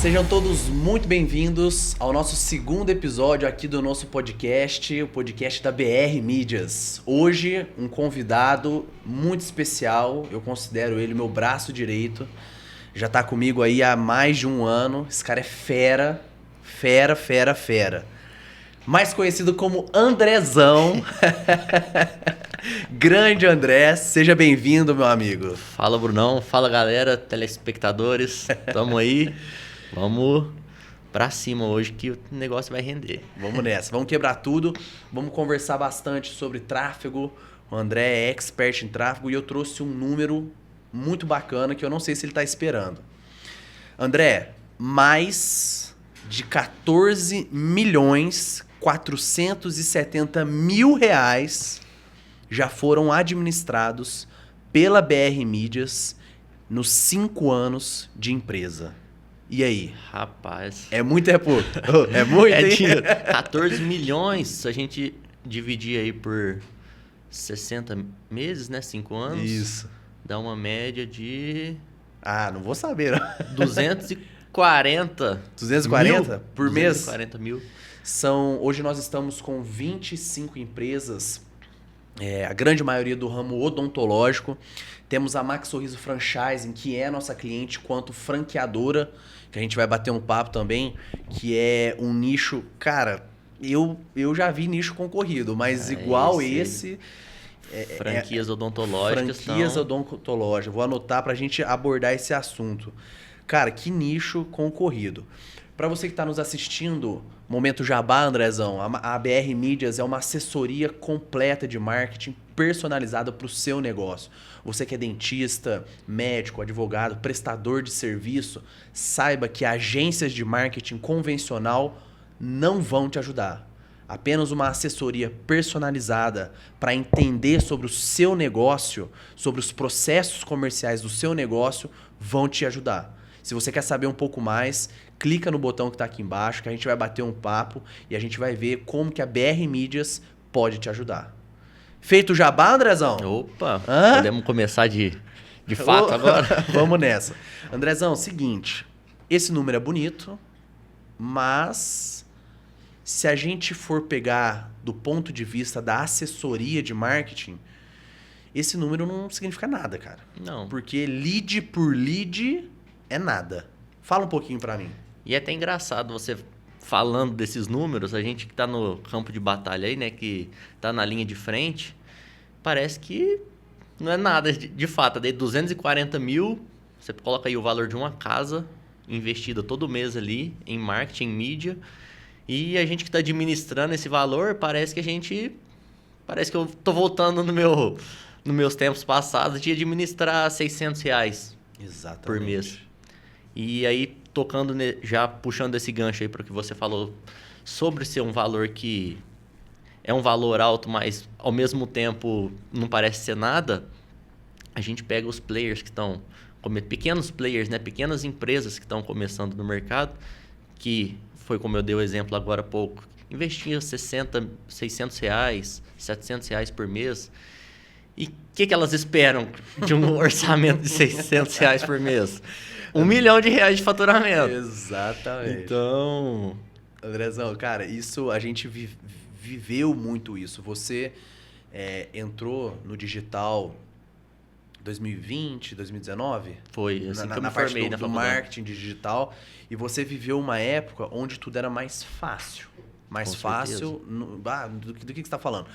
Sejam todos muito bem-vindos ao nosso segundo episódio aqui do nosso podcast, o podcast da BR Mídias. Hoje, um convidado muito especial, eu considero ele meu braço direito, já tá comigo aí há mais de um ano, esse cara é fera. Mais conhecido como Andrezão. Grande André, seja bem-vindo, meu amigo. Fala, Brunão. Fala, galera, telespectadores. Tamo aí. Vamos pra cima hoje que o negócio vai render. Vamos nessa, vamos quebrar tudo. Vamos conversar bastante sobre tráfego. O André é expert em tráfego e eu trouxe um número muito bacana que eu não sei se ele tá esperando. André, mais de 14.470.000 reais já foram administrados pela BR Mídias nos 5 anos de empresa. E aí? Rapaz. É muito, é pouco? É muito, É hein? dinheiro. 14 milhões, se a gente dividir aí por 60 meses, né? 5 anos. Isso. Dá uma média de Ah, não vou saber, não. 240 240 mil, por mês? 240 mil. Hoje nós estamos com 25 empresas, a grande maioria do ramo odontológico. Temos a Max Sorriso Franchising, que é nossa cliente quanto franqueadora, que a gente vai bater um papo também, que é um nicho, cara, eu já vi nicho concorrido, mas igual esse... Franquias odontológicas. Franquias odontológicas. Vou anotar pra gente abordar esse assunto. Cara, que nicho concorrido. Para você que está nos assistindo, Momento Jabá, Andrezão, a BR Mídias é uma assessoria completa de marketing personalizada para o seu negócio. Você que é dentista, médico, advogado, prestador de serviço, saiba que agências de marketing convencional não vão te ajudar. Apenas uma assessoria personalizada para entender sobre o seu negócio, sobre os processos comerciais do seu negócio, vão te ajudar. Se você quer saber um pouco mais, clica no botão que está aqui embaixo, que a gente vai bater um papo e a gente vai ver como que a BR Mídias pode te ajudar. Feito o jabá, Andrezão? Opa, Hã? podemos começar de fato agora? Vamos nessa. Andrezão, seguinte, esse número é bonito, mas se a gente for pegar do ponto de vista da assessoria de marketing, esse número não significa nada, cara. Não. Porque lead por lead é nada. Fala um pouquinho pra mim. E é até engraçado você falando desses números, a gente que tá no campo de batalha aí, né, que tá na linha de frente, parece que não é nada de fato. Daí 240 mil, você coloca aí o valor de uma casa investida todo mês ali em marketing, em mídia, e a gente que tá administrando esse valor, parece que eu tô voltando nos meus tempos passados de administrar 600 reais Exatamente. por mês. E aí, já puxando esse gancho aí para o que você falou sobre ser um valor que é um valor alto, mas ao mesmo tempo não parece ser nada, a gente pega os players que estão, pequenos players, né? Pequenas empresas que estão começando no mercado, que foi como eu dei o exemplo agora há pouco, investiam 600 reais, 700 reais por mês. E o que elas esperam de um orçamento de 600 reais por mês? 1 milhão de reais de faturamento. Exatamente. Então, Andrezão, cara, isso a gente viveu muito isso. Você entrou no digital 2020, 2019? foi assim que eu me na parte formei na do faculdade. marketing digital. E você viveu uma época onde tudo era mais fácil. Mais Com fácil. Do que você está falando?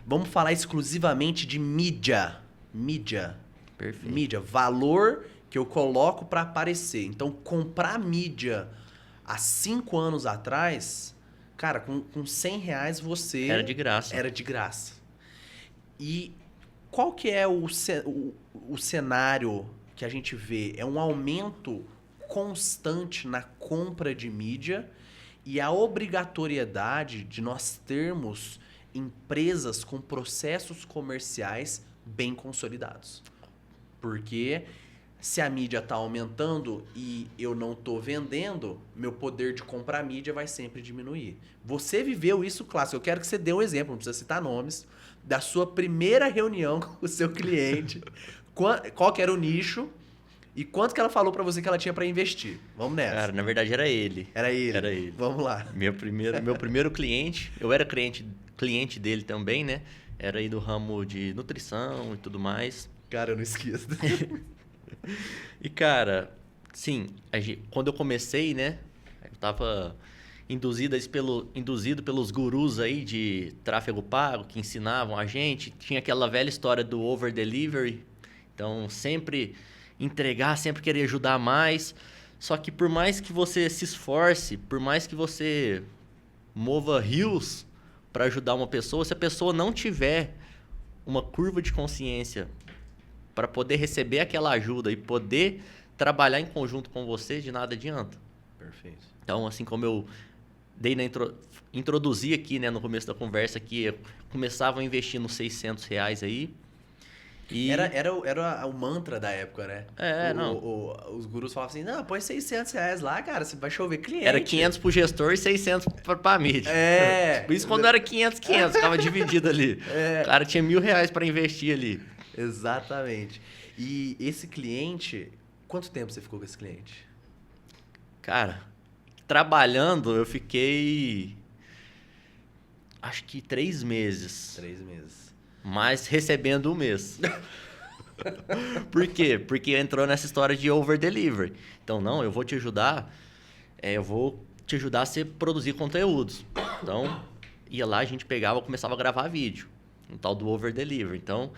Vamos falar exclusivamente de mídia. Mídia. Perfeito. Mídia. Valor que eu coloco para aparecer. Então, comprar mídia há 5 anos atrás, cara, com 100 reais você... Era de graça. Era de graça. E qual que é o cenário que a gente vê? É um aumento constante na compra de mídia e a obrigatoriedade de nós termos empresas com processos comerciais bem consolidados. Porque se a mídia está aumentando e eu não estou vendendo, meu poder de comprar mídia vai sempre diminuir. Você viveu isso clássico. Eu quero que você dê um exemplo, não precisa citar nomes, da sua primeira reunião com o seu cliente. Qual que era o nicho E quanto que ela falou pra você que ela tinha pra investir? Vamos nessa. Cara, na verdade era ele. Era ele? Era ele. Vamos lá. Meu primeiro cliente, eu era cliente dele também, né? Era aí do ramo de nutrição e tudo mais. Cara, eu não esqueço. E, cara, sim, quando eu comecei, né? Eu tava induzido pelos gurus aí de tráfego pago que ensinavam a gente. Tinha aquela velha história do over delivery. Então, sempre entregar, sempre querer ajudar mais. Só que por mais que você se esforce, por mais que você mova rios para ajudar uma pessoa, se a pessoa não tiver uma curva de consciência para poder receber aquela ajuda e poder trabalhar em conjunto com você, de nada adianta. Perfeito. Então, assim como eu introduzi aqui, né, no começo da conversa, que eu começava a investir nos R$600 aí. E... Era o mantra da época, né? Os gurus falavam assim, não, põe R$600 lá, cara, você vai chover cliente. Era 500 pro gestor e 600 pra mídia. Isso quando era 500, ficava dividido ali. O cara tinha R$1.000 para investir ali. Exatamente. E esse cliente, quanto tempo você ficou com esse cliente? Cara, trabalhando eu fiquei, acho que 3 meses. 3 meses. Mas recebendo 1 mês. Por quê? Porque entrou nessa história de over delivery. Então, não, eu vou te ajudar, a você produzir conteúdos. Então, ia lá, a gente pegava, começava a gravar vídeo. Um tal do over delivery. Então,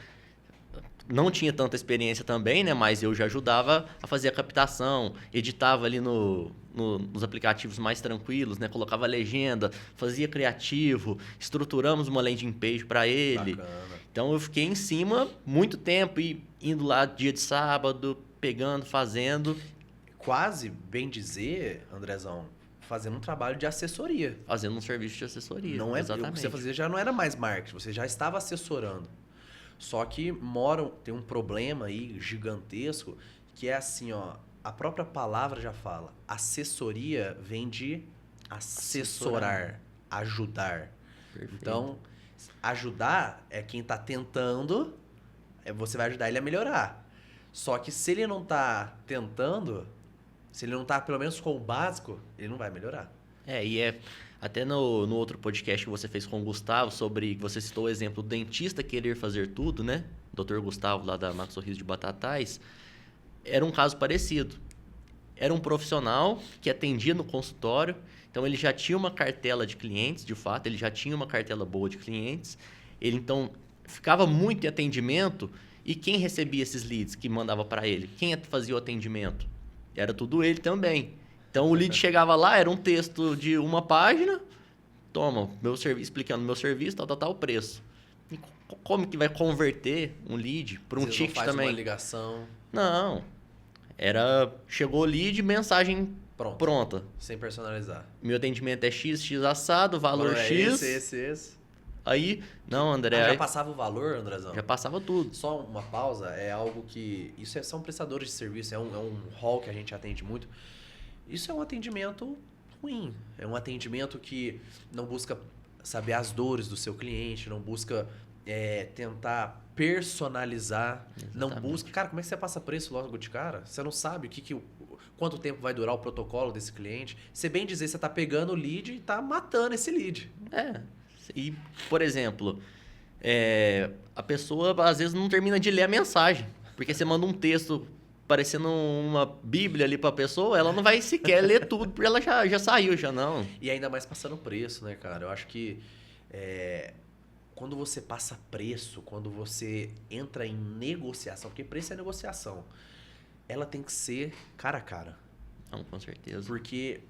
não tinha tanta experiência também, né? Mas eu já ajudava a fazer a captação, editava ali nos aplicativos mais tranquilos, né? Colocava legenda, fazia criativo, estruturamos uma landing page para ele. Bacana. Então eu fiquei em cima muito tempo e indo lá dia de sábado, pegando, fazendo. Quase, bem dizer, Andrezão, fazendo um trabalho de assessoria. Fazendo um serviço de assessoria. Não é, exatamente. O que você fazia já não era mais marketing, você já estava assessorando. Só que tem um problema aí gigantesco, que é assim, ó, a própria palavra já fala, assessoria vem de assessorar, ajudar. Perfeito. Então, ajudar é quem está tentando, você vai ajudar ele a melhorar. Só que se ele não está tentando, se ele não está pelo menos com o básico, ele não vai melhorar. Até no outro podcast que você fez com o Gustavo, sobre que você citou o exemplo do dentista querer fazer tudo, né? Dr. Gustavo, lá da Max Sorriso de Batatais, era um caso parecido. Era um profissional que atendia no consultório, então ele já tinha uma cartela de clientes, de fato, ele já tinha uma cartela boa de clientes. Ele, então, ficava muito em atendimento, e quem recebia esses leads que mandava para ele? Quem fazia o atendimento? Era tudo ele também. Então, o lead chegava lá, era um texto de 1 página, toma, explicando meu serviço, tal, o preço. E como que vai converter um lead para um ticket não faz também? Uma ligação. Não. Chegou o lead, mensagem pronta. Sem personalizar. Meu atendimento é X assado, valor X. Esse. Aí, não, André. Já passava o valor, Andrezão? Já passava tudo. Só uma pausa, é algo que... São prestadores de serviço, é um hall que a gente atende muito. Isso é um atendimento ruim. É um atendimento que não busca saber as dores do seu cliente, não busca tentar personalizar, Exatamente. não busca... Cara, como é que você passa preço logo de cara? Você não sabe quanto tempo vai durar o protocolo desse cliente. Você bem dizer, você está pegando o lead e está matando esse lead. E, por exemplo, a pessoa às vezes não termina de ler a mensagem, porque você manda um texto parecendo uma bíblia ali pra pessoa, ela não vai sequer ler tudo, porque ela já saiu, já não. E ainda mais passando preço, né, cara? Eu acho que quando você passa preço, quando você entra em negociação, porque preço é negociação, ela tem que ser cara a cara. Não, com certeza. Porque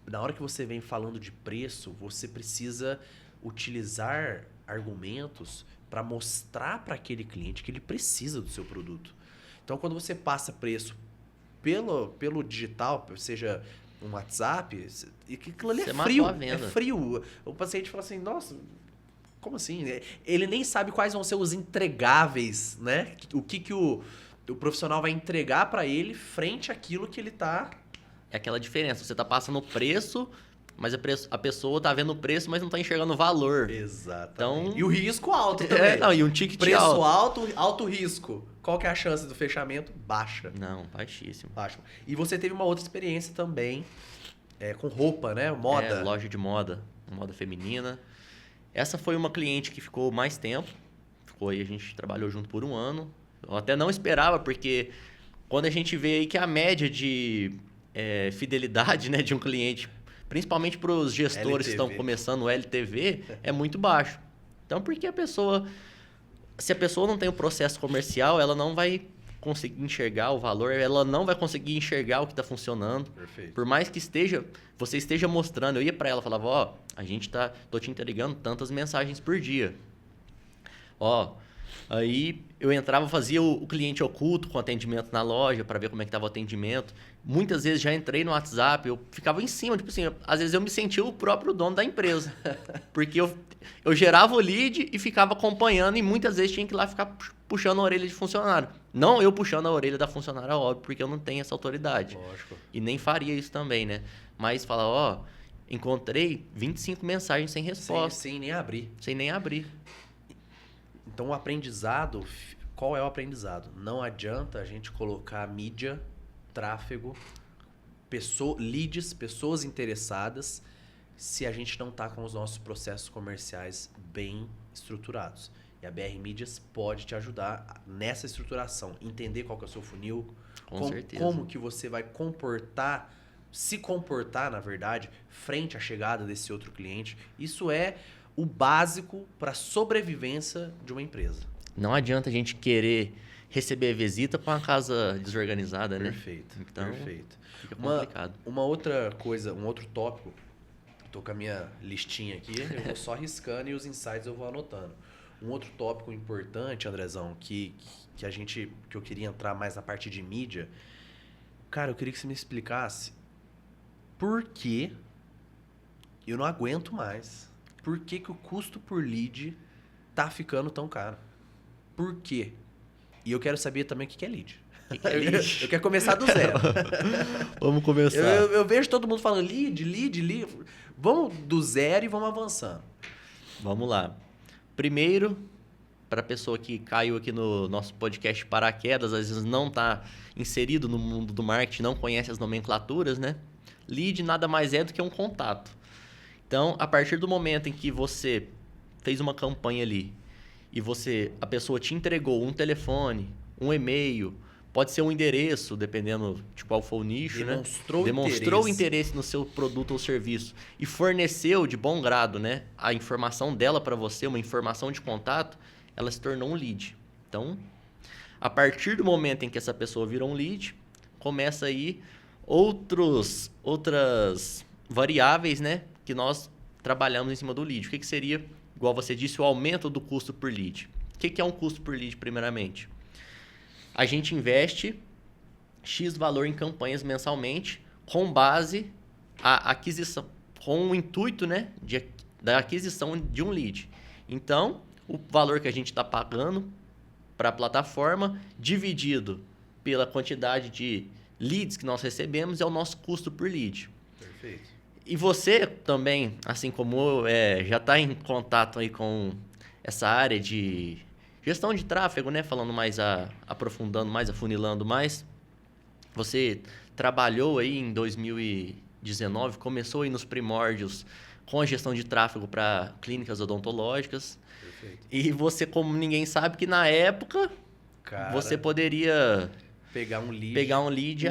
na hora que você vem falando de preço, você precisa utilizar argumentos para mostrar para aquele cliente que ele precisa do seu produto. Então, quando você passa preço pelo digital, seja um WhatsApp, aquilo ali é frio. É frio. O paciente fala assim, nossa, como assim? Ele nem sabe quais vão ser os entregáveis, né? O que o profissional vai entregar para ele frente àquilo que ele está... É aquela diferença. Você está passando o preço mas a pessoa tá vendo o preço, mas não tá enxergando o valor. Exatamente. Então, e o risco alto também. não, e um ticket Preço alto. alto risco. Qual que é a chance do fechamento? Baixa. Não, baixíssimo. Baixo. E você teve uma outra experiência também com roupa, né? Moda. Loja de moda feminina. Essa foi uma cliente que ficou mais tempo. Ficou aí, a gente trabalhou junto por 1 ano. Eu até não esperava, porque quando a gente vê aí que a média de fidelidade, né, de um cliente, principalmente para os gestores que estão começando o LTV, é muito baixo. Então, porque se a pessoa não tem o processo comercial, ela não vai conseguir enxergar o valor, ela não vai conseguir enxergar o que está funcionando. Perfeito. Por mais que você esteja mostrando, eu ia para ela e falava, tô te entregando tantas mensagens por dia. Aí eu entrava, fazia o cliente oculto com atendimento na loja para ver como é que estava o atendimento. Muitas vezes já entrei no WhatsApp, eu ficava em cima, tipo assim, às vezes eu me sentia o próprio dono da empresa. Porque eu gerava o lead e ficava acompanhando e muitas vezes tinha que ir lá ficar puxando a orelha de funcionário. Não eu puxando a orelha da funcionária, óbvio, porque eu não tenho essa autoridade. Lógico. E nem faria isso também, né? Mas fala, encontrei 25 mensagens sem resposta. Sem nem abrir. Sem nem abrir. Então o aprendizado, qual é o aprendizado? Não adianta a gente colocar mídia, tráfego, leads, pessoas interessadas, se a gente não está com os nossos processos comerciais bem estruturados. E a BR Mídias pode te ajudar nessa estruturação, entender qual que é o seu funil, como que você vai se comportar, na verdade, frente à chegada desse outro cliente. Isso é o básico para a sobrevivência de uma empresa. Não adianta a gente querer receber visita para uma casa desorganizada, né? Perfeito, então, perfeito. Fica complicado. Uma outra coisa, um outro tópico, estou com a minha listinha aqui, eu vou só riscando e os insights eu vou anotando. Um outro tópico importante, Andrezão, que eu queria entrar mais na parte de mídia, cara, eu queria que você me explicasse por que eu não aguento mais. Por que o custo por lead tá ficando tão caro? Por quê? E eu quero saber também o que é lead. O que é lead? Eu quero começar do zero. Vamos começar. Eu vejo todo mundo falando lead. Vamos do zero e vamos avançando. Vamos lá. Primeiro, para a pessoa que caiu aqui no nosso podcast paraquedas, às vezes não está inserido no mundo do marketing, não conhece as nomenclaturas, né? Lead nada mais é do que um contato. Então, a partir do momento em que você fez uma campanha ali e a pessoa te entregou um telefone, um e-mail, pode ser um endereço, dependendo de qual for o nicho, demonstrou interesse no seu produto ou serviço e forneceu de bom grado, né, a informação dela para você, uma informação de contato, ela se tornou um lead. Então, a partir do momento em que essa pessoa virou um lead, começa aí outras variáveis, né, que nós trabalhamos em cima do lead. O que seria, igual você disse, o aumento do custo por lead? O que é um custo por lead, primeiramente? A gente investe X valor em campanhas mensalmente com base a aquisição, com o intuito, né, da aquisição de um lead. Então, o valor que a gente está pagando para a plataforma, dividido pela quantidade de leads que nós recebemos, é o nosso custo por lead. Perfeito. E você também, assim como eu, já está em contato aí com essa área de gestão de tráfego, né? Falando mais, aprofundando mais, afunilando mais. Você trabalhou aí em 2019, começou aí nos primórdios com a gestão de tráfego para clínicas odontológicas. Perfeito. E você, como ninguém sabe, que na época você poderia pegar um lead,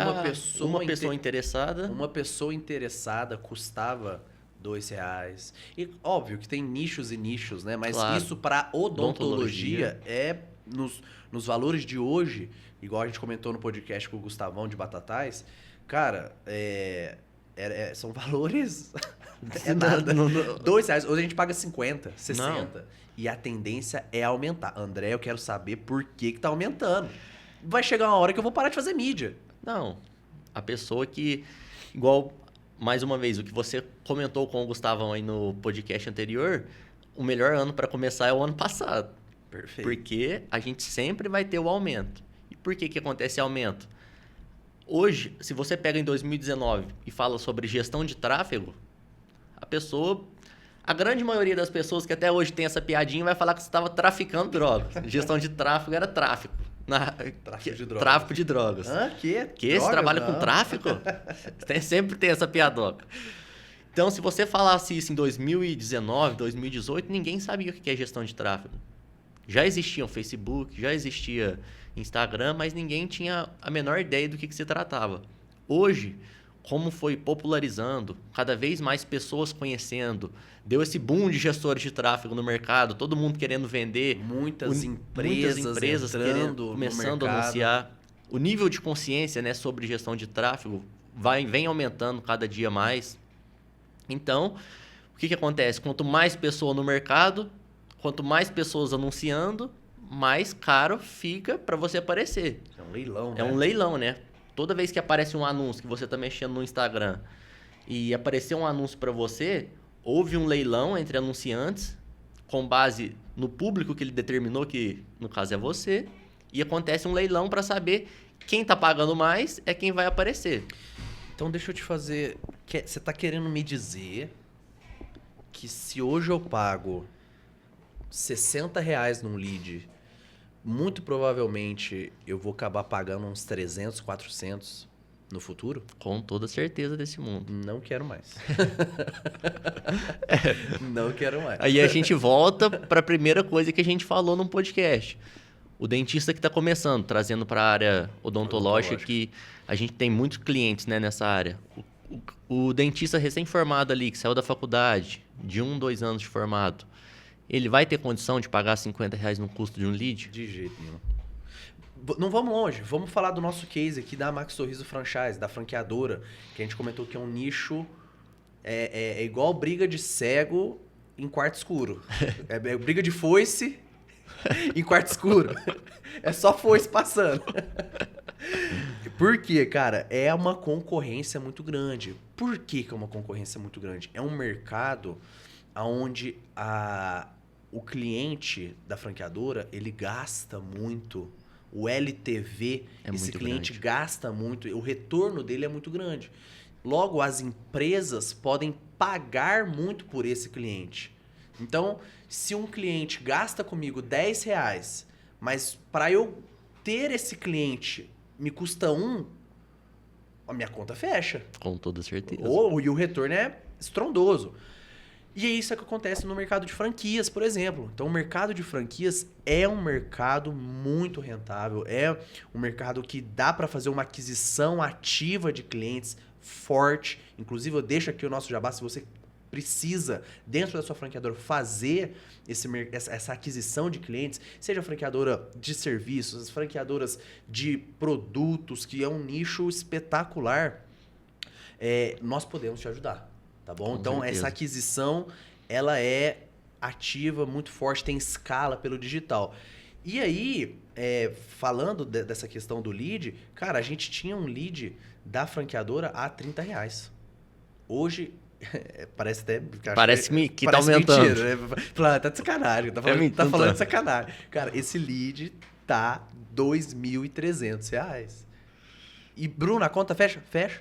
uma pessoa interessada. Uma pessoa interessada custava R$2. E óbvio que tem nichos e nichos, né? Mas claro, isso para odontologia é nos valores de hoje, igual a gente comentou no podcast com o Gustavão de Batatais, cara, são valores... é nada. R$2. Hoje a gente paga 50, 60. Não. E a tendência é aumentar. André, eu quero saber por que tá aumentando. Vai chegar uma hora que eu vou parar de fazer mídia. Não. A pessoa que... Igual, mais uma vez, o que você comentou com o Gustavão aí no podcast anterior, o melhor ano para começar é o ano passado. Perfeito. Porque a gente sempre vai ter o aumento. E por que acontece aumento? Hoje, se você pega em 2019 e fala sobre gestão de tráfego, A grande maioria das pessoas que até hoje tem essa piadinha vai falar que você estava traficando drogas. Gestão de tráfego era tráfico. Tráfico de drogas. Tráfico de drogas. Que? Você trabalha com tráfico? Sempre tem essa piadoca. Então, se você falasse isso em 2019, 2018, ninguém sabia o que é gestão de tráfego. Já existia o Facebook, já existia Instagram, mas ninguém tinha a menor ideia do que se tratava. Hoje, como foi popularizando, cada vez mais pessoas conhecendo, deu esse boom de gestores de tráfego no mercado, todo mundo querendo vender. Muitas empresas entrando começando a anunciar. O nível de consciência, né, sobre gestão de tráfego vem aumentando cada dia mais. Então, o que acontece? Quanto mais pessoa no mercado, quanto mais pessoas anunciando, mais caro fica para você aparecer. É um leilão, né? É um leilão, né? Toda vez que aparece um anúncio que você está mexendo no Instagram e aparecer um anúncio para você, houve um leilão entre anunciantes com base no público que ele determinou, que no caso é você, e acontece um leilão para saber quem está pagando mais é quem vai aparecer. Então deixa eu te fazer... Você está querendo me dizer que se hoje eu pago R$60 num lead, muito provavelmente eu vou acabar pagando uns 300, 400 no futuro? Com toda certeza desse mundo. Não quero mais. Não quero mais. Aí a gente volta para a primeira coisa que a gente falou no podcast. O dentista que está começando, trazendo para a área odontológica, que a gente tem muitos clientes, né, nessa área. O dentista recém-formado ali, que saiu da faculdade, de 1, 2 anos de formado, ele vai ter condição de pagar R$50 no custo de um lead? De jeito nenhum. Não vamos longe, vamos falar do nosso case aqui da Max Sorriso Franchise, da franqueadora, que a gente comentou que é um nicho, é igual briga de cego em quarto escuro. É briga de foice em quarto escuro. É só foice passando. Por quê, cara? É uma concorrência muito grande. Por que é uma concorrência muito grande? É um mercado onde o cliente da franqueadora, ele gasta muito. O LTV, esse cliente gasta muito. O retorno dele é muito grande. Logo, as empresas podem pagar muito por esse cliente. Então, se um cliente gasta comigo R$10, mas para eu ter esse cliente me custa a minha conta fecha. Com toda certeza. E o retorno é estrondoso. E é isso que acontece no mercado de franquias, por exemplo. Então, o mercado de franquias é um mercado muito rentável. É um mercado que dá para fazer uma aquisição ativa de clientes forte. Inclusive, eu deixo aqui o nosso jabá, se você precisa, dentro da sua franqueadora, fazer essa aquisição de clientes, seja franqueadora de serviços, as franqueadoras de produtos, que é um nicho espetacular, nós podemos te ajudar, tá bom? Então, essa aquisição, ela é ativa, muito forte, tem escala pelo digital. E aí, falando dessa questão do lead, cara, a gente tinha um lead da franqueadora a R$30. Hoje... parece até... Parece que tá aumentando. Mentira, né? Tá de sacanagem. Tá falando de sacanagem. Cara, esse lead tá R$2.300. E, Bruno, a conta fecha? Fecha.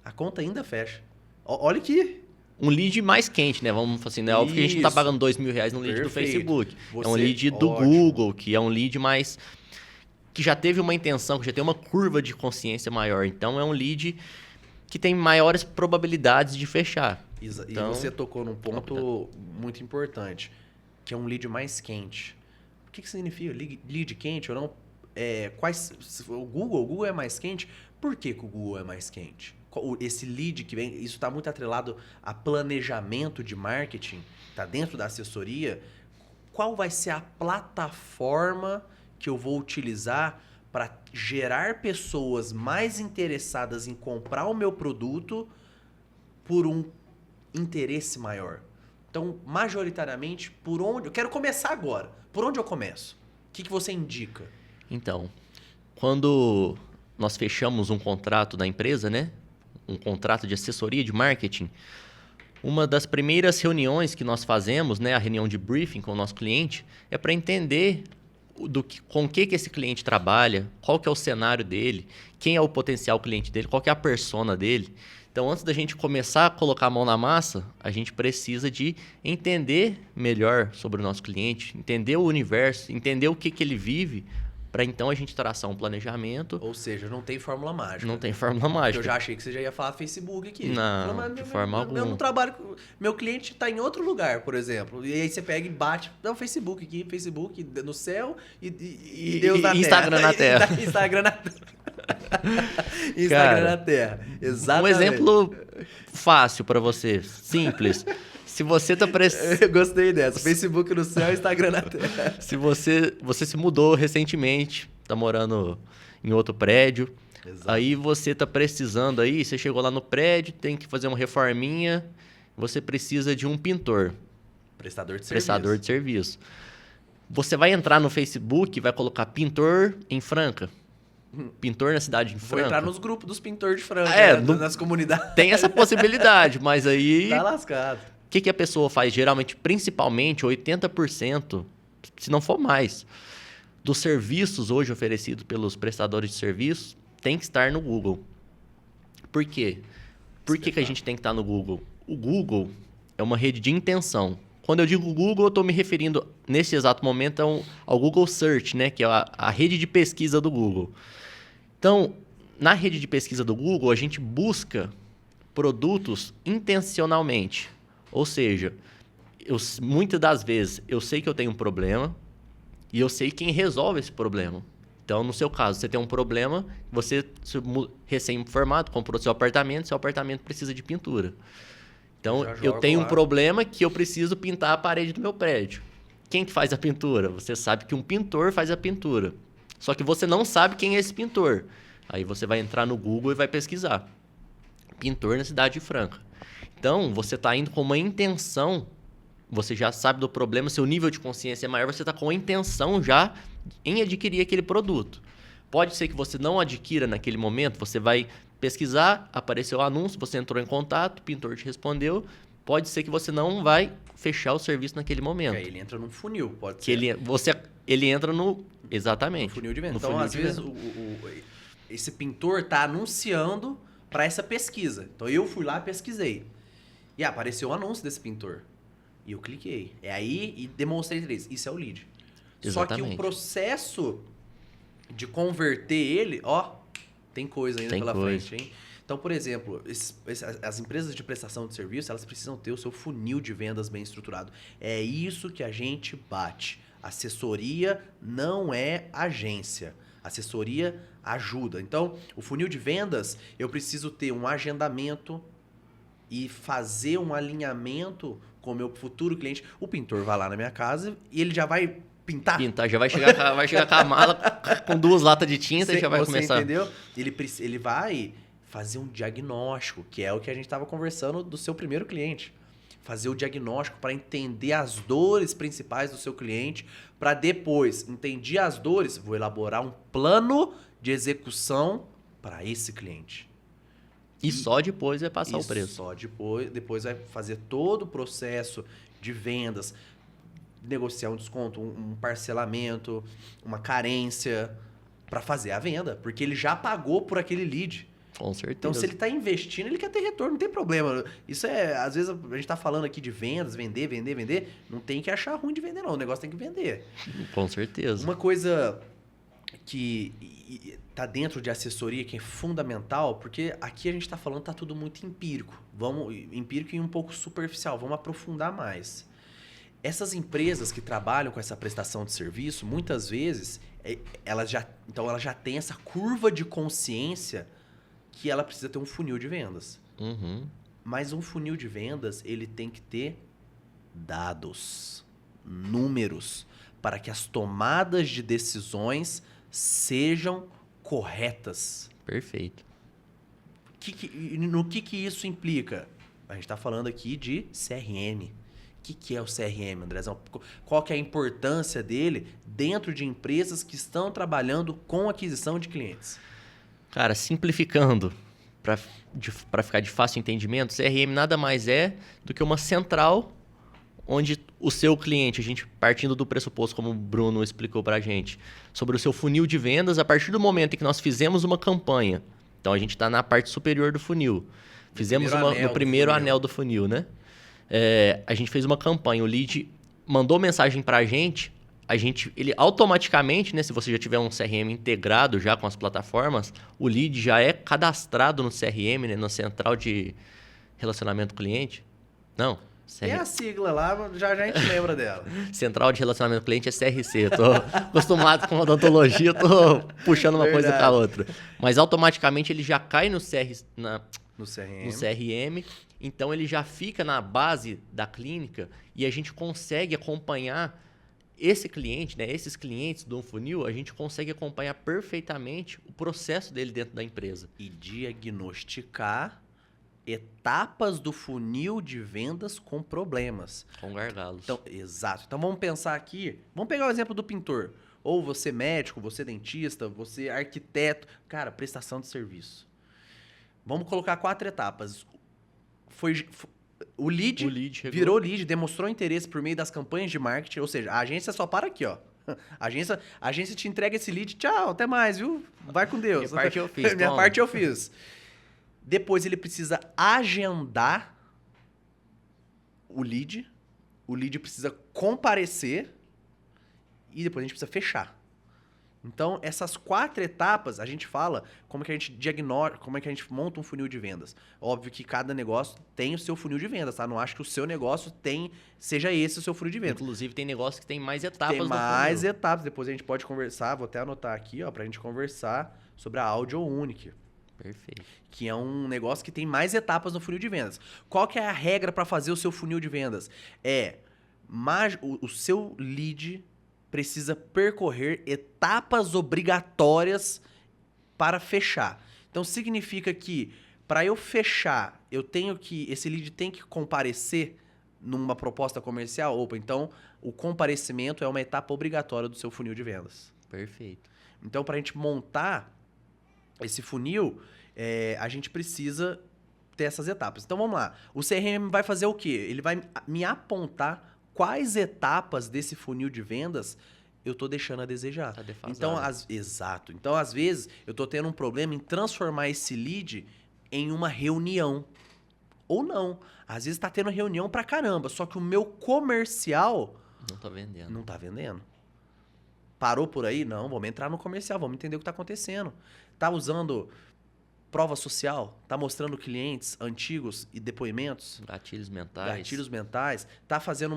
A conta ainda fecha. Olha aqui. Um lead mais quente, né? Vamos falar assim, né? Óbvio que a gente não tá pagando R$2.000 no lead do Facebook. É um lead do Google, que é um lead mais... que já teve uma intenção, que já tem uma curva de consciência maior. Então, é um lead... que tem maiores probabilidades de fechar. Então, e você tocou num ponto muito importante, que é um lead mais quente. O que significa lead quente ou não? O Google é mais quente? Por que o Google é mais quente? Esse lead que vem, isso está muito atrelado a planejamento de marketing, está dentro da assessoria. Qual vai ser a plataforma que eu vou utilizar para gerar pessoas mais interessadas em comprar o meu produto por um interesse maior? Então, majoritariamente, por onde... Eu quero começar agora. Por onde eu começo? O que você indica? Então, quando nós fechamos um contrato da empresa, né? Um contrato de assessoria de marketing, uma das primeiras reuniões que nós fazemos, né? A reunião de briefing com o nosso cliente, é para entender... com o que esse cliente trabalha, qual que é o cenário dele, quem é o potencial cliente dele, qual que é a persona dele. Então, antes da gente começar a colocar a mão na massa, a gente precisa de entender melhor sobre o nosso cliente, entender o universo, entender o que ele vive, para então a gente traçar um planejamento. Ou seja, não tem fórmula mágica. Não tem fórmula mágica. Eu já achei que você já ia falar Facebook aqui. Não, de forma alguma. Eu não trabalho... Meu cliente está em outro lugar, por exemplo. E aí você pega e bate... Não, Facebook aqui, Facebook no céu e Deus na Instagram terra. Na terra. Instagram na terra. Instagram na terra. Exatamente. Um exemplo fácil para você, simples. Se você tá Eu gostei dessa. Facebook no céu, Instagram na terra. Se você se mudou recentemente, tá morando em outro prédio, exato. Aí você tá precisando aí, você chegou lá no prédio, tem que fazer uma reforminha, você precisa de um pintor. Prestador de serviço. Você vai entrar no Facebook e vai colocar pintor em Franca. Pintor na cidade de Franca. Vou entrar nos grupos dos pintores de Franca, nas comunidades. Tem essa possibilidade, mas aí... Tá lascado. O que a pessoa faz? Geralmente, principalmente, 80%, se não for mais, dos serviços hoje oferecidos pelos prestadores de serviços tem que estar no Google. Por quê? Por que a gente tem que estar no Google? O Google é uma rede de intenção. Quando eu digo Google, eu estou me referindo, nesse exato momento, ao Google Search, né? Que é a rede de pesquisa do Google. Então, na rede de pesquisa do Google, a gente busca produtos intencionalmente. Ou seja, muitas das vezes eu sei que eu tenho um problema e eu sei quem resolve esse problema. Então, no seu caso, você tem um problema, você recém-formado, comprou seu apartamento precisa de pintura. Então, eu tenho um problema que eu preciso pintar a parede do meu prédio. Quem que faz a pintura? Você sabe que um pintor faz a pintura. Só que você não sabe quem é esse pintor. Aí você vai entrar no Google e vai pesquisar. Pintor na cidade de Franca. Então, você está indo com uma intenção, você já sabe do problema, seu nível de consciência é maior, você está com a intenção já em adquirir aquele produto. Pode ser que você não adquira naquele momento, você vai pesquisar, apareceu o anúncio, você entrou em contato, o pintor te respondeu, pode ser que você não vai fechar o serviço naquele momento. Aí ele entra num funil, pode que ser. Ele entra no... Exatamente. No funil de venda. Então, às vezes, esse pintor está anunciando para essa pesquisa. Então, eu fui lá e pesquisei. E apareceu o anúncio desse pintor. E eu cliquei. É aí e demonstrei interesse. Isso é o lead. Exatamente. Só que o processo de converter ele, tem coisa ainda pela frente, hein? Então, por exemplo, as empresas de prestação de serviço, elas precisam ter o seu funil de vendas bem estruturado. É isso que a gente bate. Assessoria não é agência. Assessoria ajuda. Então, o funil de vendas, eu preciso ter um agendamento e fazer um alinhamento com o meu futuro cliente. O pintor vai lá na minha casa e ele já vai pintar. Já vai chegar com a mala com 2 latas de tinta e já vai começar. Você entendeu? Ele vai fazer um diagnóstico, que é o que a gente estava conversando do seu primeiro cliente. Fazer o diagnóstico para entender as dores principais do seu cliente, para depois, entendi as dores, vou elaborar um plano de execução para esse cliente. E só depois vai passar o preço. Só depois vai fazer todo o processo de vendas, negociar um desconto, um parcelamento, uma carência para fazer a venda, porque ele já pagou por aquele lead. Com certeza. Então, se ele está investindo, ele quer ter retorno, não tem problema. Isso às vezes a gente está falando aqui de vendas, vender, não tem que achar ruim de vender não, o negócio tem que vender. Com certeza. Uma coisa que está dentro de assessoria que é fundamental, porque aqui a gente está falando, está tudo muito empírico. Empírico e um pouco superficial, vamos aprofundar mais. Essas empresas que trabalham com essa prestação de serviço, muitas vezes, elas já têm essa curva de consciência que ela precisa ter um funil de vendas. Uhum. Mas um funil de vendas, ele tem que ter dados, números, para que as tomadas de decisões sejam corretas. Perfeito. No que isso implica? A gente está falando aqui de CRM. O que é o CRM, Andrezão? Qual que é a importância dele dentro de empresas que estão trabalhando com aquisição de clientes? Cara, simplificando, para ficar de fácil entendimento, CRM nada mais é do que uma central onde o seu cliente, a gente partindo do pressuposto, como o Bruno explicou para a gente, sobre o seu funil de vendas, a partir do momento em que nós fizemos uma campanha, então a gente está na parte superior do funil, Fizemos no do primeiro funil. anel do funil, né? A gente fez uma campanha, o lead mandou mensagem pra gente, ele automaticamente, né, se você já tiver um CRM integrado já com as plataformas, o lead já é cadastrado no CRM, né, na central de relacionamento cliente. Não, Tem a sigla lá, já a gente lembra dela. Central de Relacionamento Cliente é CRC. Tô acostumado com odontologia, tô puxando uma coisa para outra. Mas automaticamente ele já cai no CRM, então ele já fica na base da clínica e a gente consegue acompanhar esse cliente, né? Esses clientes do funil, a gente consegue acompanhar perfeitamente o processo dele dentro da empresa. E diagnosticar etapas do funil de vendas com problemas. Com gargalos. Então, exato. Então vamos pensar aqui, vamos pegar o exemplo do pintor. Ou você médico, você dentista, você arquiteto. Cara, prestação de serviço. Vamos colocar 4 etapas. O lead virou lead, demonstrou interesse por meio das campanhas de marketing, ou seja, a agência só para aqui, ó. A agência te entrega esse lead, tchau, até mais, viu? Vai com Deus. Minha parte eu fiz. Minha parte eu fiz. Depois ele precisa agendar o lead precisa comparecer e depois a gente precisa fechar. Então, essas 4 etapas, a gente fala como é que a gente diagnostica, como é que a gente monta um funil de vendas. Óbvio que cada negócio tem o seu funil de vendas, tá? Não acho que o seu negócio seja esse o seu funil de vendas. Inclusive, tem negócio que tem mais etapas no funil. Tem mais etapas, depois a gente pode conversar, vou até anotar aqui, ó, pra gente conversar sobre a Audio Unique. Perfeito. Que é um negócio que tem mais etapas no funil de vendas. Qual que é a regra para fazer o seu funil de vendas? O seu lead precisa percorrer etapas obrigatórias para fechar. Então significa que para eu fechar, esse lead tem que comparecer numa proposta comercial. Então o comparecimento é uma etapa obrigatória do seu funil de vendas. Perfeito. Então para a gente montar esse funil, a gente precisa ter essas etapas. Então vamos lá. O CRM vai fazer o quê? Ele vai me apontar quais etapas desse funil de vendas eu estou deixando a desejar. Tá defasado. Então, exato. Então, às vezes, eu estou tendo um problema em transformar esse lead em uma reunião. Ou não. Às vezes está tendo reunião pra caramba, só que o meu comercial não tá vendendo. Não tá vendendo. Parou por aí? Não, vamos entrar no comercial, vamos entender o que está acontecendo. Tá usando prova social? Tá mostrando clientes antigos e depoimentos? Gatilhos mentais. Tá fazendo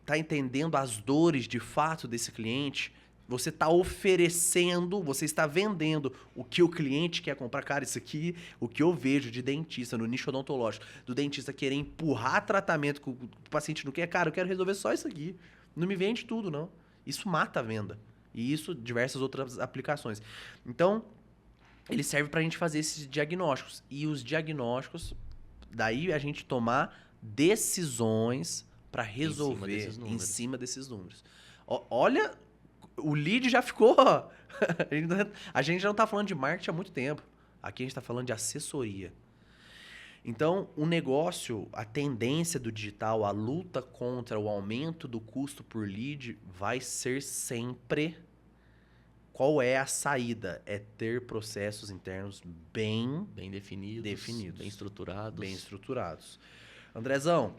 tá entendendo as dores de fato desse cliente? Você tá oferecendo, você está vendendo o que o cliente quer comprar. Cara, isso aqui, o que eu vejo de dentista no nicho odontológico, do dentista querer empurrar tratamento que o paciente não quer. Cara, eu quero resolver só isso aqui. Não me vende tudo, não. Isso mata a venda. E isso, diversas outras aplicações. Então, ele serve para a gente fazer esses diagnósticos. E os diagnósticos, daí a gente tomar decisões para resolver em cima desses números. Olha, o lead já ficou... A gente já não está falando de marketing há muito tempo. Aqui a gente está falando de assessoria. Então, o negócio, a tendência do digital, a luta contra o aumento do custo por lead vai ser sempre... Qual é a saída? É ter processos internos bem definidos, bem estruturados. Andrezão,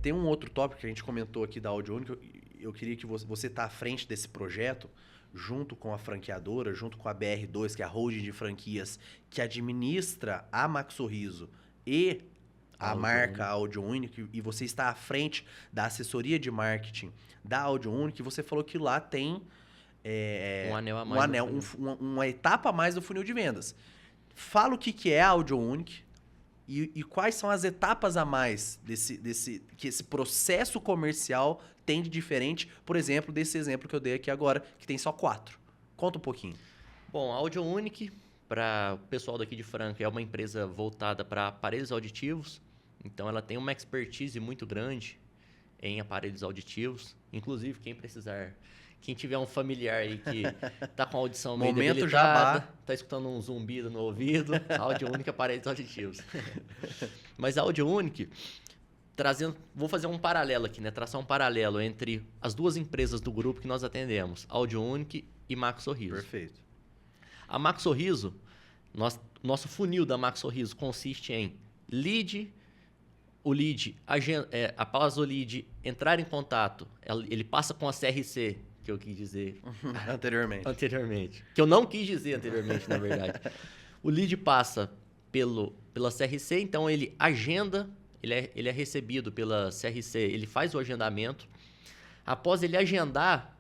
tem um outro tópico que a gente comentou aqui da Audio Unique. Eu queria que você tá à frente desse projeto, junto com a franqueadora, junto com a BR2, que é a holding de franquias que administra a Max Sorriso e a marca Audio Unique, e você está à frente da assessoria de marketing da Audio Unique, você falou que lá tem um anel a mais. Uma etapa a mais do funil de vendas. Fala o que é a Audio Unique e quais são as etapas a mais que esse processo comercial tem de diferente, por exemplo, desse exemplo que eu dei aqui agora, que tem só 4. Conta um pouquinho. Bom, a Audio Unique, para o pessoal daqui de Franca, é uma empresa voltada para aparelhos auditivos. Então, ela tem uma expertise muito grande em aparelhos auditivos. Inclusive, quem tiver um familiar aí que tá com a audição meio debilitada, tá escutando um zumbido no ouvido, a Audio Unique aparelhos auditivos. Mas a Audio Unique, vou fazer um paralelo aqui, né? Traçar um paralelo entre as duas empresas do grupo que nós atendemos, Audio Unique e Max Sorriso. Perfeito. A Max Sorriso Nosso funil da Max Sorriso consiste em lead, o lead, após o lead entrar em contato, ele passa com a CRC, que eu quis dizer anteriormente. Que eu não quis dizer anteriormente, na verdade. O lead passa pela CRC, então ele agenda, ele é recebido pela CRC, ele faz o agendamento. Após ele agendar,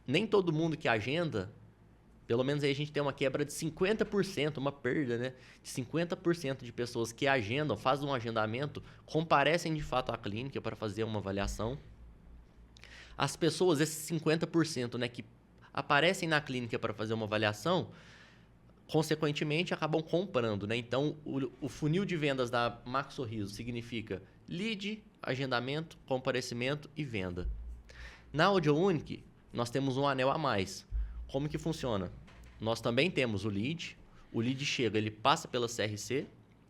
nem todo mundo que agenda, pelo menos aí a gente tem uma quebra de 50%, uma perda, né? De 50% de pessoas que agendam, fazem um agendamento, comparecem de fato à clínica para fazer uma avaliação. As pessoas, esses 50%, né, que aparecem na clínica para fazer uma avaliação, consequentemente acabam comprando, né? Então, o funil de vendas da Max Sorriso significa lead, agendamento, comparecimento e venda. Na AudioUnic, nós temos um anel a mais. Como que funciona? Nós também temos o lead chega, ele passa pela CRC,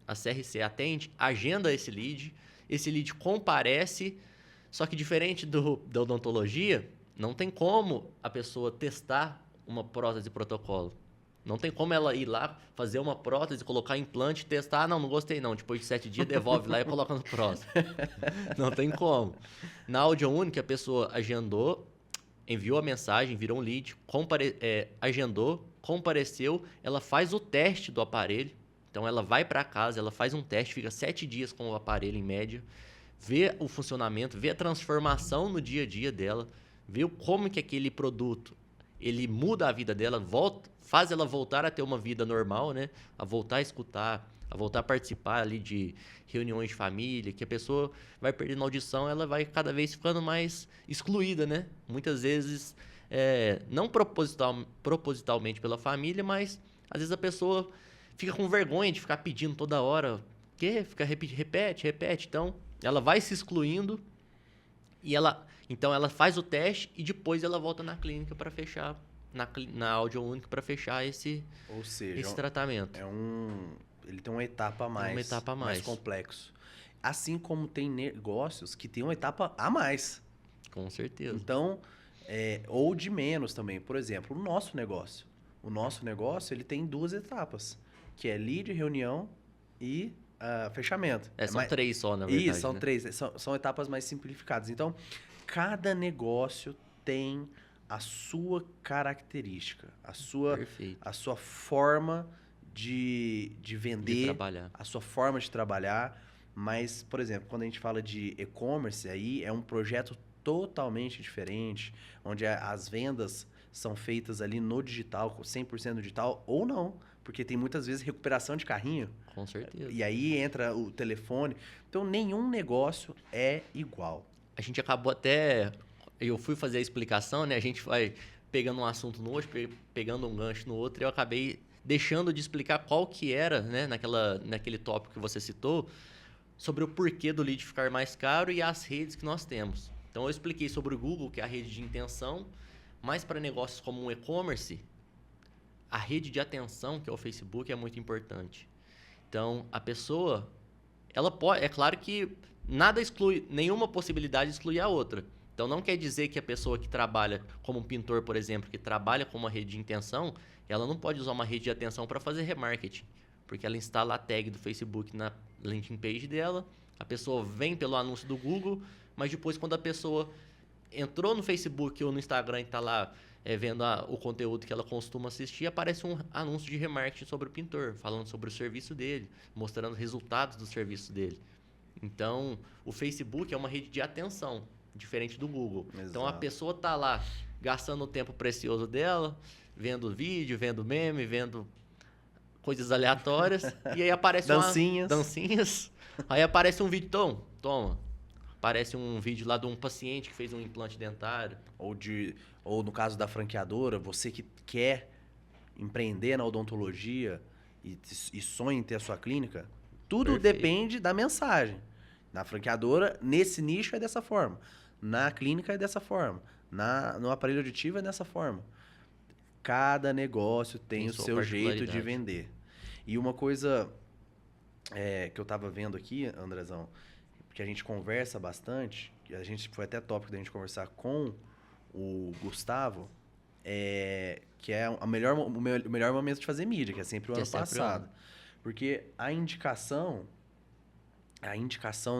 a CRC atende, agenda esse lead comparece, só que diferente da odontologia, não tem como a pessoa testar uma prótese protocolo. Não tem como ela ir lá, fazer uma prótese, colocar implante, testar. Ah, não gostei não. Depois de 7 dias, devolve lá e coloca no próximo. Não tem como. Na AudioUnic, a pessoa agendou, enviou a mensagem, virou um lead, agendou, compareceu, ela faz o teste do aparelho. Então, ela vai para casa, ela faz um teste, fica 7 dias com o aparelho em média, vê o funcionamento, vê a transformação no dia a dia dela, vê como que aquele produto ele muda a vida dela, faz ela voltar a ter uma vida normal, né? A voltar a escutar, a voltar a participar ali de reuniões de família, que a pessoa vai perdendo audição, ela vai cada vez ficando mais excluída, né? Muitas vezes, não propositalmente pela família, mas às vezes a pessoa fica com vergonha de ficar pedindo toda hora. Que? Fica repete. Então, ela vai se excluindo e então ela faz o teste e depois ela volta na clínica para fechar, na AudioUnic para fechar esse tratamento. Ele tem uma etapa a mais. Mais complexo. Assim como tem negócios que tem uma etapa a mais. Com certeza. Então, ou de menos também. Por exemplo, o nosso negócio. O nosso negócio ele tem 2 etapas, que é lead, reunião e fechamento. São 3 só, na verdade. Isso, são 3. São etapas mais simplificadas. Então, cada negócio tem a sua característica, a sua forma de vender, a sua forma de trabalhar. Mas, por exemplo, quando a gente fala de e-commerce, aí é um projeto totalmente diferente, onde as vendas são feitas ali no digital, 100% digital, ou não, porque tem muitas vezes recuperação de carrinho. Com certeza. E aí entra o telefone. Então, nenhum negócio é igual. A gente acabou até... Eu fui fazer a explicação, né? A gente vai pegando um assunto no outro, pegando um gancho no outro, e eu acabei deixando de explicar qual que era, né? Naquele tópico que você citou, sobre o porquê do lead ficar mais caro e as redes que nós temos. Então, eu expliquei sobre o Google, que é a rede de intenção, mas para negócios como um e-commerce, a rede de atenção, que é o Facebook, é muito importante. Então, a pessoa, ela pode... É claro que nada exclui... Nenhuma possibilidade exclui a outra. Então, não quer dizer que a pessoa que trabalha como um pintor, por exemplo, que trabalha com uma rede de intenção, ela não pode usar uma rede de atenção para fazer remarketing. Porque ela instala a tag do Facebook na landing page dela, a pessoa vem pelo anúncio do Google, mas depois, quando a pessoa entrou no Facebook ou no Instagram e está lá vendo o conteúdo que ela costuma assistir, aparece um anúncio de remarketing sobre o pintor, falando sobre o serviço dele, mostrando resultados do serviço dele. Então, o Facebook é uma rede de atenção, diferente do Google. Exato. Então, a pessoa está lá gastando o tempo precioso dela, vendo vídeo, vendo meme, vendo coisas aleatórias, e aí aparece dancinhas. Aí aparece um vídeo, toma. Aparece um vídeo lá de um paciente que fez um implante dentário. Ou no caso da franqueadora, você que quer empreender na odontologia e sonha em ter a sua clínica, tudo Perfeito. Depende da mensagem. Na franqueadora, nesse nicho é dessa forma. Na clínica é dessa forma. No aparelho auditivo é dessa forma. Cada negócio tem o seu jeito de vender. E uma coisa que eu estava vendo aqui, Andrezão, que a gente conversa bastante, que foi até tópico da gente conversar com o Gustavo, que é o melhor momento de fazer mídia, que é sempre o ano passado. Porque a indicação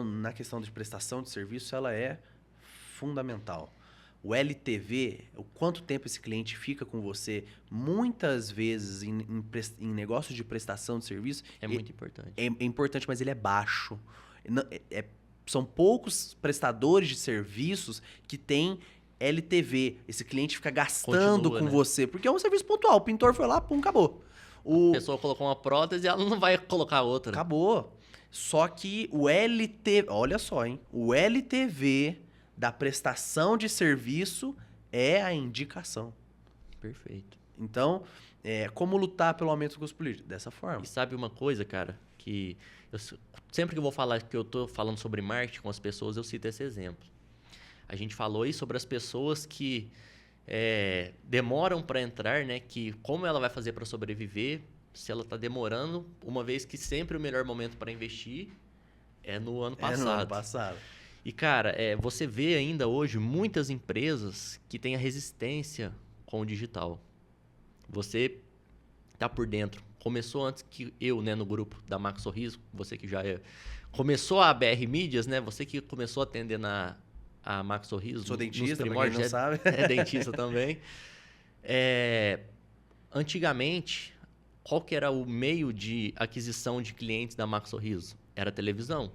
na questão de prestação de serviço, ela é fundamental. O LTV, o quanto tempo esse cliente fica com você, muitas vezes em negócios de prestação de serviço... É muito importante. É importante, mas ele é baixo. São poucos prestadores de serviços que têm LTV. Esse cliente fica gastando com você, porque é um serviço pontual. O pintor foi lá, pum, acabou. A pessoa colocou uma prótese e ela não vai colocar outra. Acabou. Só que o olha só, hein? O LTV da prestação de serviço é a indicação. Perfeito. Então, como lutar pelo aumento do custo político? Dessa forma. E sabe uma coisa, cara, que sempre que eu vou falar que eu tô falando sobre marketing com as pessoas, eu cito esse exemplo. A gente falou aí sobre as pessoas que demoram para entrar, né? Que como ela vai fazer para sobreviver se ela está demorando, uma vez que sempre o melhor momento para investir é no ano passado. No ano passado. E, cara, você vê ainda hoje muitas empresas que têm a resistência com o digital. Você tá por dentro. Começou antes que eu, né, no grupo da Max Sorriso, você que já começou a BR Mídias, né? Você que começou a atender a Max Sorriso. Sou dentista, pra quem não sabe. É dentista também. Antigamente, qual que era o meio de aquisição de clientes da Max Sorriso? Era a televisão.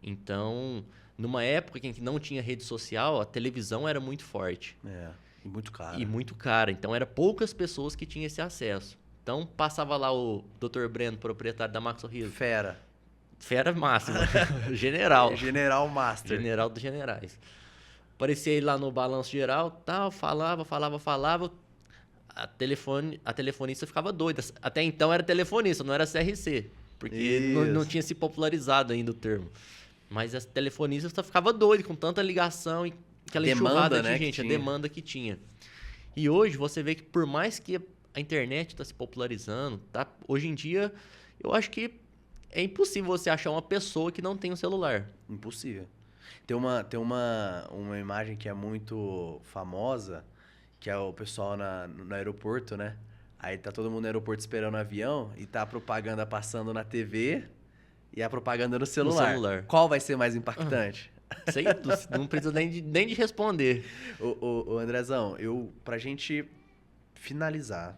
Então, numa época em que não tinha rede social, a televisão era muito forte. E muito cara. E muito cara. Então, eram poucas pessoas que tinham esse acesso. Então, passava lá o Dr. Breno, proprietário da Max Sorriso. Fera máxima. General. General Master. General dos generais. Aparecia ele lá no balanço geral, tal, falava. A telefonista ficava doida. Até então era telefonista, não era CRC. Porque não tinha se popularizado ainda o termo. Mas a telefonista ficava doida com tanta ligação e aquela enxurrada de gente, a demanda que tinha. E hoje você vê que por mais que a internet está se popularizando, hoje em dia eu acho que é impossível você achar uma pessoa que não tem um celular. Impossível. Tem uma imagem que é muito famosa, que é o pessoal no aeroporto, né? Aí tá todo mundo no aeroporto esperando o avião e tá a propaganda passando na TV e a propaganda no celular. Qual vai ser mais impactante? Não precisa nem de responder. Ô Andrezão, pra gente finalizar,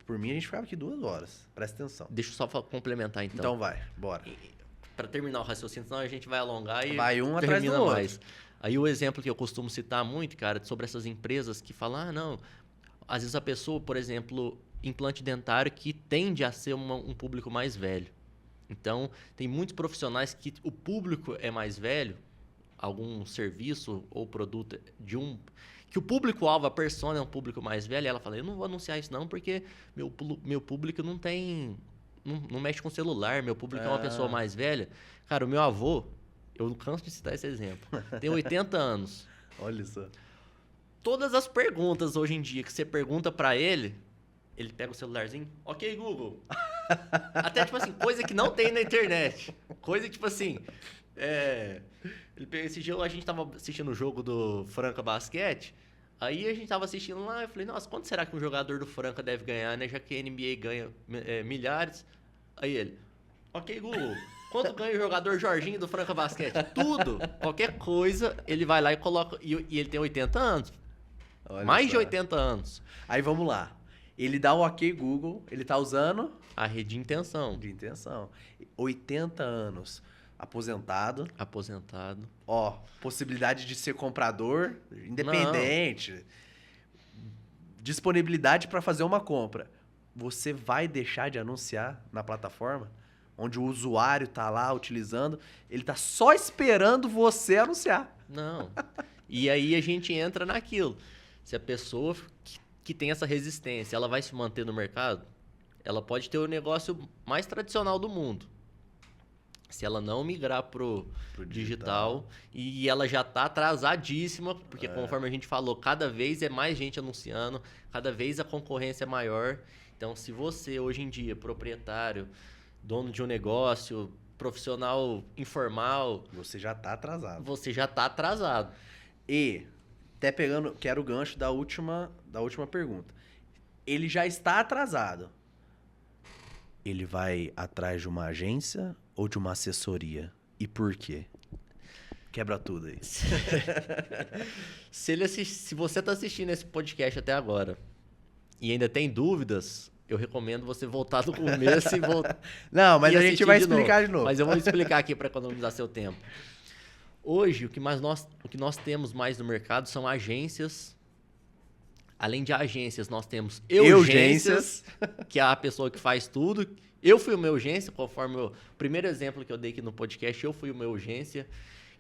por mim a gente ficava aqui 2 horas. Presta atenção. Deixa eu só complementar então. Então vai, bora. Para terminar o raciocínio, senão a gente vai alongar e vai um atrás do outro. Mais. Aí o exemplo que eu costumo citar muito, cara, sobre essas empresas que falam, não... Às vezes a pessoa, por exemplo, implante dentário que tende a ser um público mais velho. Então, tem muitos profissionais que o público é mais velho, algum serviço ou produto que o público-alvo, a persona é um público mais velho, e ela fala, eu não vou anunciar isso não, porque meu público não mexe com celular, meu público é uma pessoa mais velha. Cara, o meu avô, eu não canso de citar esse exemplo, tem 80 anos. Olha só. Todas as perguntas hoje em dia que você pergunta pra ele pega o celularzinho, ok, Google. Até, tipo assim, coisa que não tem na internet. Coisa que, tipo assim, esse dia a gente tava assistindo o jogo do Franca Basquete, aí a gente tava assistindo lá, eu falei, nossa, quanto será que um jogador do Franca deve ganhar, né? Já que a NBA ganha milhares. Aí ele, ok, Google, quanto ganha o jogador Jorginho do Franca Basquete? Tudo, qualquer coisa, ele vai lá e coloca, e ele tem 80 anos. Olha mais só. de 80 anos. Aí vamos lá. Ele dá o ok Google, ele tá usando... A rede de intenção. 80 anos. Aposentado. Possibilidade de ser comprador, independente. Não. Disponibilidade para fazer uma compra. Você vai deixar de anunciar na plataforma? Onde o usuário tá lá utilizando, ele tá só esperando você anunciar. Não. E aí a gente entra naquilo. Se a pessoa que tem essa resistência, ela vai se manter no mercado, ela pode ter o negócio mais tradicional do mundo. Se ela não migrar pro digital, e ela já tá atrasadíssima, porque conforme a gente falou, cada vez é mais gente anunciando, cada vez a concorrência é maior. Então, se você hoje em dia, proprietário, dono de um negócio, profissional informal... Você já tá atrasado. E Até pegando, quero o gancho da última pergunta. Ele já está atrasado. Ele vai atrás de uma agência ou de uma assessoria? E por quê? Quebra tudo aí. Se você está assistindo esse podcast até agora e ainda tem dúvidas, eu recomendo você voltar do começo e voltar. Não, mas e a gente vai assistir explicar de novo. Mas eu vou explicar aqui para economizar seu tempo. Hoje, o que nós temos mais no mercado são agências. Além de agências, nós temos urgências, que é a pessoa que faz tudo. Eu fui uma urgência, conforme o primeiro exemplo que eu dei aqui no podcast, eu fui uma urgência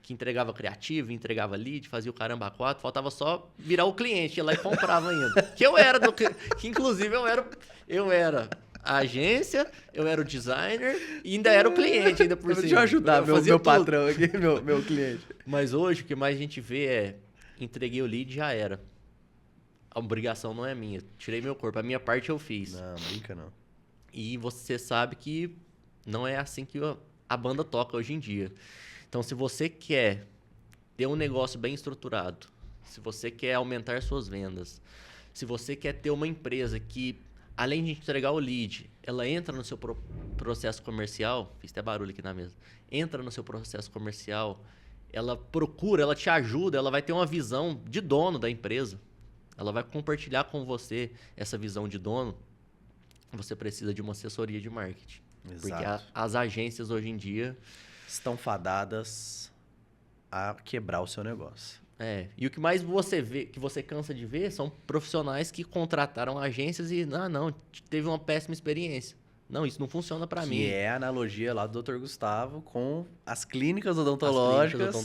que entregava criativo, entregava lead, fazia o caramba a quatro, faltava só virar o cliente, ia lá e comprava ainda. Que eu era, que inclusive eu era a agência, eu era o designer e ainda era o cliente, ainda por cima. Deixa eu ajudar meu patrão aqui, meu cliente. Mas hoje o que mais a gente vê é, entreguei o lead, já era. A obrigação não é minha, tirei meu corpo, a minha parte eu fiz. Não, brinca não. E você sabe que não é assim que a banda toca hoje em dia. Então, se você quer ter um negócio bem estruturado, se você quer aumentar suas vendas, se você quer ter uma empresa que, além de entregar o lead, ela entra no seu processo comercial, fiz até barulho aqui na mesa, entra no seu processo comercial, ela procura, ela te ajuda, ela vai ter uma visão de dono da empresa, ela vai compartilhar com você essa visão de dono, você precisa de uma assessoria de marketing. Exato. Porque as agências hoje em dia estão fadadas a quebrar o seu negócio. E o que mais você vê, que você cansa de ver, são profissionais que contrataram agências e, não, teve uma péssima experiência. Não, isso não funciona para mim. Que é a analogia lá do Dr. Gustavo com as clínicas odontológicas,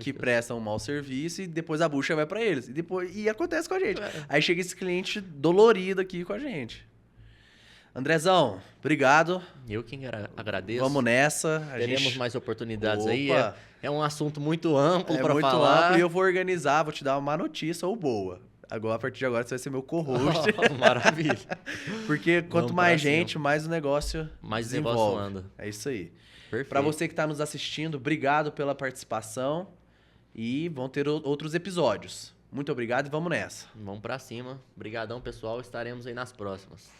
que prestam um mau serviço e depois a bucha vai para eles. E acontece com a gente. Aí chega esse cliente dolorido aqui com a gente. Andrezão, obrigado. Eu que agradeço. Vamos nessa. Teremos mais oportunidades aí. É um assunto muito amplo para falar. Muito amplo e eu vou organizar, vou te dar uma má notícia ou boa. Agora, a partir de agora, você vai ser meu co-host. Maravilha. Porque quanto mais gente, mais o negócio desenvolve. Negócio anda. É isso aí. Perfeito. Para você que está nos assistindo, obrigado pela participação e vão ter outros episódios. Muito obrigado e vamos nessa. Vamos para cima. Obrigadão, pessoal. Estaremos aí nas próximas.